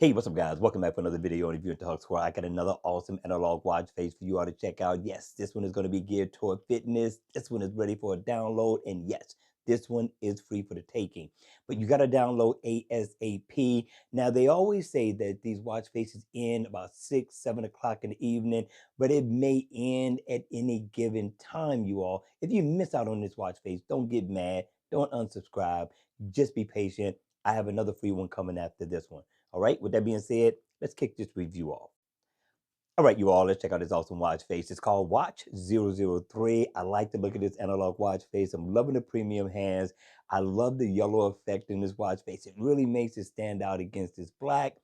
Hey, what's up, guys? Welcome back for another video on Review and Talk Squad. I got another awesome analog watch face for you all to check out. Yes, this one is going to be geared toward fitness. This one is ready for a download. And yes, this one is free for the taking. But you got to download ASAP. Now, they always say that these watch faces end about 6, 7 o'clock in the evening, but it may end at any given time, you all. If you miss out on this watch face, don't get mad. Don't unsubscribe. Just be patient. I have another free one coming after this one. All right, with that being said, let's kick this review off. All right, you all, let's check out this awesome watch face. It's called Watch 003. I like the look of this analog watch face. I'm loving the premium hands. I love the yellow effect in this watch face. It really makes it stand out against this black.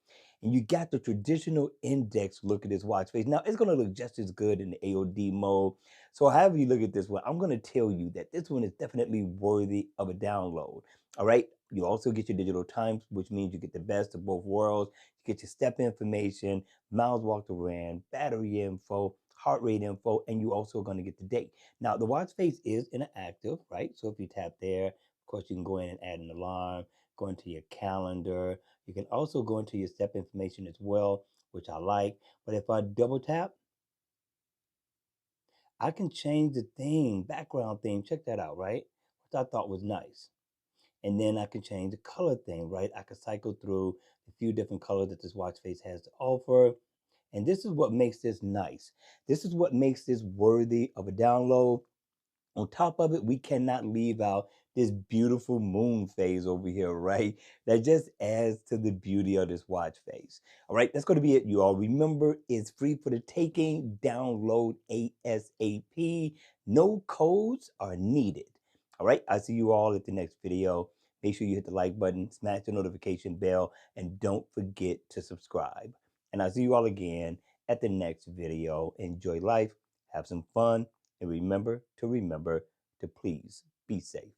And you got the traditional index look at this watch face. Now, it's going to look just as good in the AOD mode. So however you look at this one, I'm going to tell you that this one is definitely worthy of a download. All right, you also get your digital times, which means you get the best of both worlds. You get your step information, miles walked or ran, battery info, heart rate info, and you also going to get the date. Now, the watch face is interactive, right? So if you tap there, of course, you can go in and add an alarm, go into your calendar. You can also go into your step information as well, which I like. But if I double tap, I can change the theme, background theme. Check that out, right? Which I thought was nice. And then I can change the color thing, right? I can cycle through a few different colors that this watch face has to offer. And this is what makes this nice. This is what makes this worthy of a download. On top of it, we cannot leave out this beautiful moon phase over here, right? That just adds to the beauty of this watch face. All right, that's going to be it, you all. Remember, it's free for the taking. Download ASAP. No codes are needed. All right, I'll see you all at the next video. Make sure you hit the like button, smash the notification bell, and don't forget to subscribe. And I'll see you all again at the next video. Enjoy life, have some fun, and remember to please be safe.